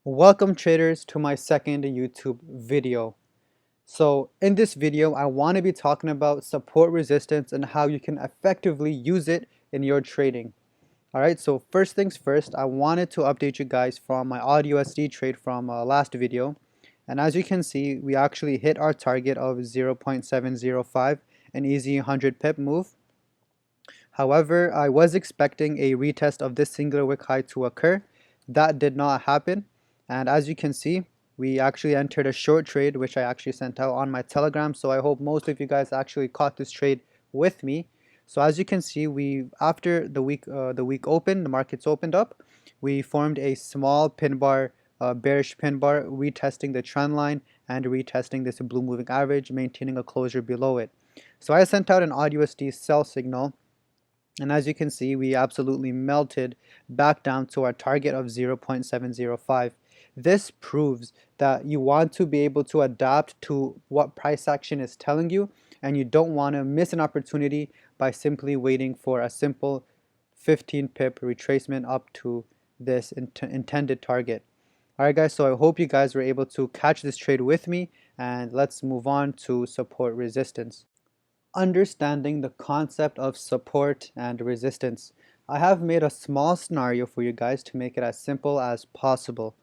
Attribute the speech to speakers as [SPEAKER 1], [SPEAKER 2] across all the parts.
[SPEAKER 1] Welcome traders to my second YouTube video. So in this video, I want to be talking about support resistance and how you can effectively use it in your trading. Alright, so first things first, I wanted to update you guys from my audio SD trade from last video. And as you can see, we actually hit our target of 0.705, an easy 100 pip move. However, I was expecting a retest of this singular wick high to occur. That did not happen. And as you can see, we actually entered a short trade, which I actually sent out on my Telegram. So I hope most of you guys actually caught this trade with me. So as you can see, we after the week opened, the markets opened up. We formed a small pin bar, bearish pin bar, retesting the trend line and retesting this blue moving average, maintaining a closure below it. So I sent out an AUD sell signal, and as you can see, we absolutely melted back down to our target of 0.705. This proves that you want to be able to adapt to what price action is telling you, and you don't want to miss an opportunity by simply waiting for a simple 15 pip retracement up to this intended target. Alright guys, so I hope you guys were able to catch this trade with me, and let's move on to support resistance. Understanding the concept of support and resistance. I have made a small scenario for you guys to make it as simple as possible.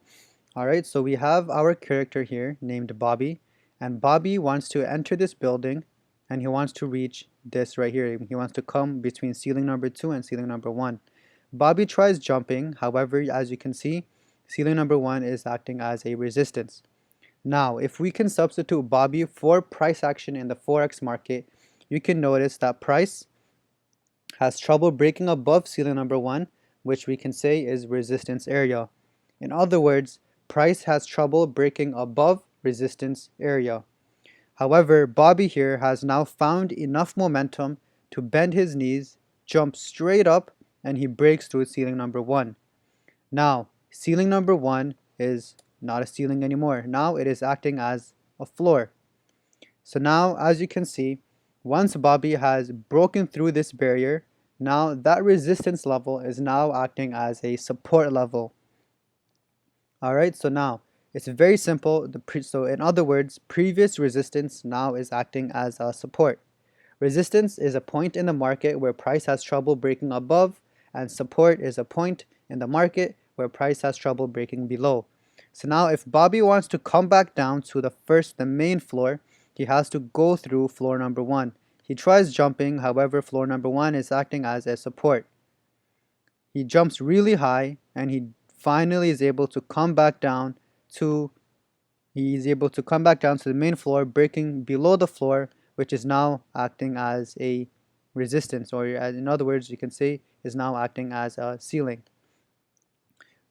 [SPEAKER 1] Alright, so we have our character here named Bobby, and Bobby wants to enter this building and he wants to reach this right here. He wants to come between ceiling number 2 and ceiling number 1. Bobby tries jumping, however, as you can see, ceiling number 1 is acting as a resistance. Now, if we can substitute Bobby for price action in the Forex market, you can notice that price has trouble breaking above ceiling number 1, which we can say is resistance area. In other words, price has trouble breaking above resistance area. However, Bobby here has now found enough momentum to bend his knees, jump straight up, and he breaks through ceiling number 1. Now, ceiling number 1 is not a ceiling anymore. Now it is acting as a floor. So now, as you can see, once Bobby has broken through this barrier, now that resistance level is now acting as a support level. Alright, so now it's very simple. So in other words, previous resistance now is acting as a support. Resistance is a point in the market where price has trouble breaking above, and support is a point in the market where price has trouble breaking below. So now if Bobby wants to come back down to the main floor, he has to go through floor number 1. He tries jumping, however, floor number 1 is acting as a support. He jumps really high and he finally is able to come back down to the main floor, breaking below the floor, which is now acting as a resistance, or in other words, you can say is now acting as a ceiling.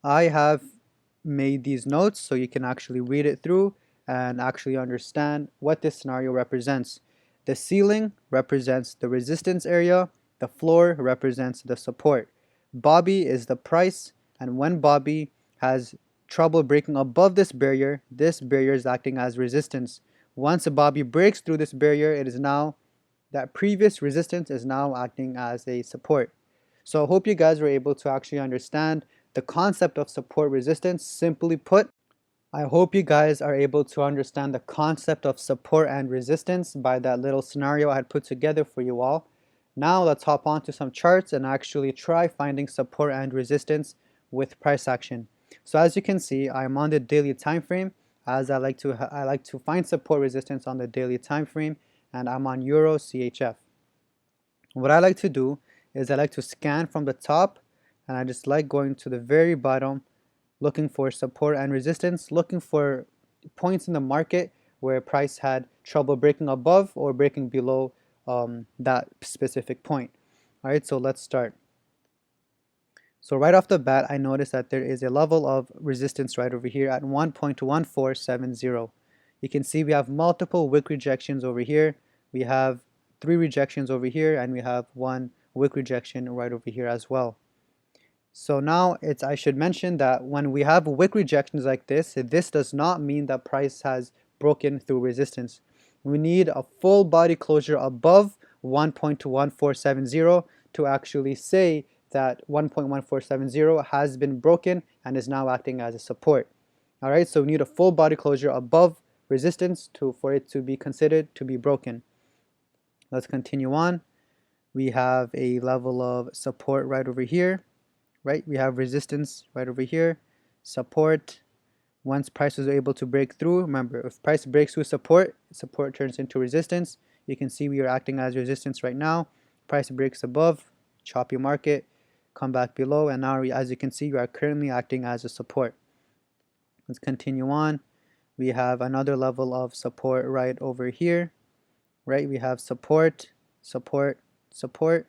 [SPEAKER 1] I have made these notes so you can actually read it through and actually understand what this scenario represents. The ceiling represents the resistance area, the floor represents the support. Bobby is the price, and when Bobby has trouble breaking above this barrier is acting as resistance. Once Bobby breaks through this barrier, it is now that previous resistance is now acting as a support. So I hope you guys were able to actually understand the concept of support resistance. Simply put, I hope you guys are able to understand the concept of support and resistance by that little scenario I had put together for you all. Now let's hop on to some charts and actually try finding support and resistance with price action. So as you can see, I'm on the daily time frame, as I like to find support resistance on the daily time frame, and I'm on Euro CHF. What I like to do is I like to scan from the top, and I just like going to the very bottom, looking for support and resistance, looking for points in the market where price had trouble breaking above or breaking below that specific point. All right, so let's start. So right off the bat, I notice that there is a level of resistance right over here at 1.1470. You can see we have multiple wick rejections over here. We have 3 rejections over here, and we have 1 wick rejection right over here as well. So now I should mention that when we have wick rejections like this does not mean that price has broken through resistance. We need a full body closure above 1.1470 to actually say that 1.1470 has been broken and is now acting as a support. All right, so we need a full body closure above resistance for it to be considered to be broken. Let's continue on. We have a level of support right over here, right? We have resistance right over here, support. Once prices are able to break through, remember, if price breaks through support, support turns into resistance. You can see we are acting as resistance right now. Price breaks above, choppy market, come back below, and now as you can see, we are currently acting as a support. Let's continue on. We have another level of support right over here, right? We have support, support, support.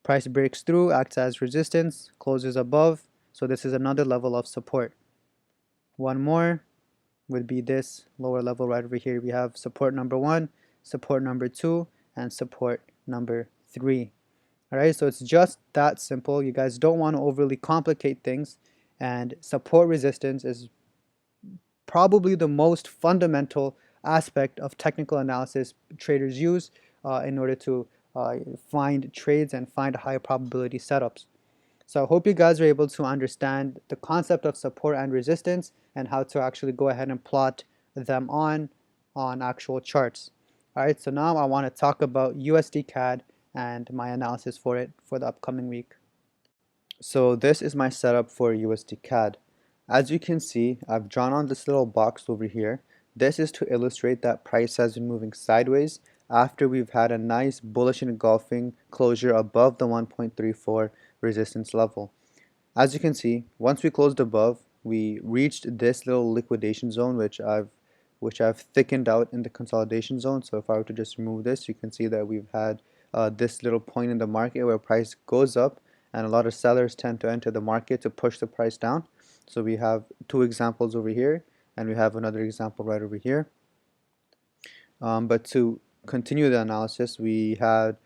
[SPEAKER 1] Price breaks through, acts as resistance, closes above. So this is another level of support. One more would be this lower level right over here. We have support number 1, support number 2, and support number 3. All right, so it's just that simple. You guys don't want to overly complicate things, and support resistance is probably the most fundamental aspect of technical analysis traders use in order to find trades and find high probability setups. So I hope you guys are able to understand the concept of support and resistance and how to actually go ahead and plot them on actual charts. All right, so now I want to talk about USD CAD and my analysis for it for the upcoming week. So this is my setup for USD CAD. As you can see, I've drawn on this little box over here. This is to illustrate that price has been moving sideways after we've had a nice bullish engulfing closure above the 1.34 resistance level. As you can see, once we closed above, we reached this little liquidation zone, which I've thickened out in the consolidation zone. So if I were to just remove this, you can see that we've had this little point in the market where price goes up, and a lot of sellers tend to enter the market to push the price down. So we have two examples over here, and we have another example right over here. But to continue the analysis, we had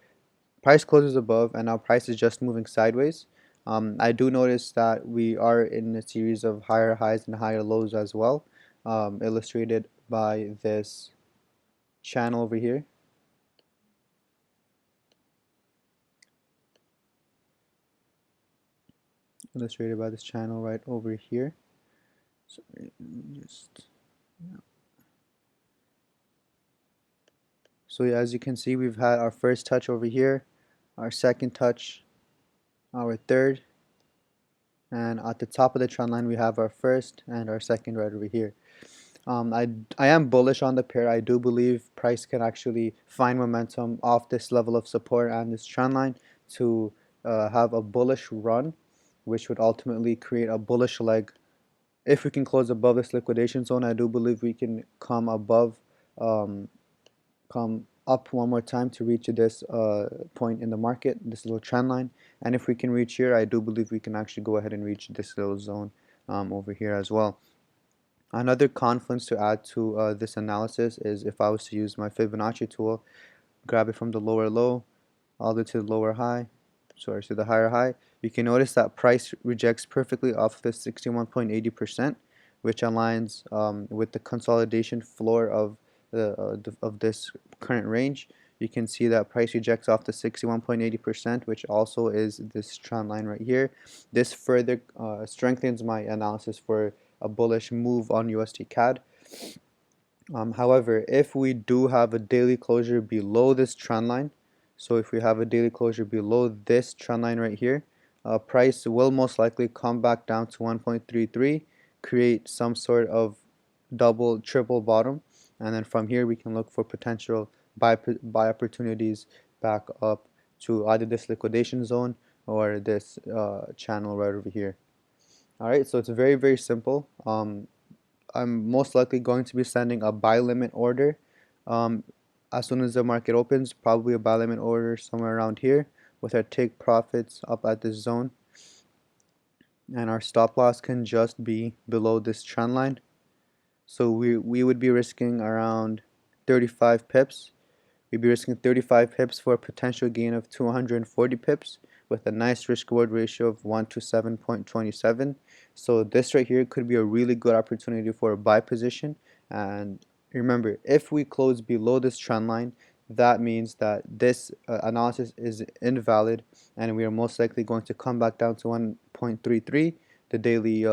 [SPEAKER 1] price closes above, and now price is just moving sideways. I do notice that we are in a series of higher highs and higher lows as well, illustrated by this channel over here. Illustrated by this channel right over here. So just yeah. So as you can see, we've had our first touch over here, our second touch, our third, and at the top of the trend line we have our first and our second right over here. I am bullish on the pair. I do believe price can actually find momentum off this level of support and this trend line to have a bullish run, which would ultimately create a bullish leg. If we can close above this liquidation zone, I do believe we can come above, come up one more time to reach this point in the market, this little trend line. And if we can reach here, I do believe we can actually go ahead and reach this little zone over here as well. Another confluence to add to this analysis is if I was to use my Fibonacci tool, grab it from the lower low all the way to the lower high, sorry, to the higher high, you can notice that price rejects perfectly off the 61.80%, which aligns with the consolidation floor of this current range. You can see that price rejects off the 61.80%, which also is this trend line right here. This further strengthens my analysis for a bullish move on USD CAD. However, if we do have a daily closure below this trend line, so if we have a daily closure below this trend line right here, price will most likely come back down to 1.33, create some sort of double, triple bottom, and then from here we can look for potential buy opportunities back up to either this liquidation zone or this channel right over here. All right, so it's very, very simple. I'm most likely going to be sending a buy limit order as soon as the market opens, probably a buy limit order somewhere around here with our take profits up at this zone. And our stop loss can just be below this trend line. So we would be risking around 35 pips. We'd be risking 35 pips for a potential gain of 240 pips with a nice risk reward ratio of 1 to 7.27. So this right here could be a really good opportunity for a buy position. And remember, if we close below this trend line, that means that this analysis is invalid, and we are most likely going to come back down to 1.33, the daily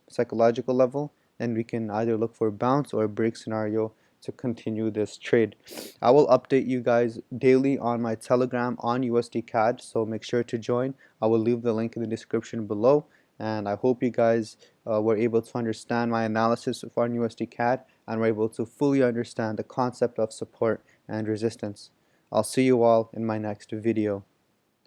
[SPEAKER 1] psychological level, and we can either look for a bounce or a break scenario to continue this trade. I will update you guys daily on my Telegram on USD CAD, so make sure to join. I will leave the link in the description below, and I hope you guys were able to understand my analysis on USD CAD and were able to fully understand the concept of support and resistance. I'll see you all in my next video.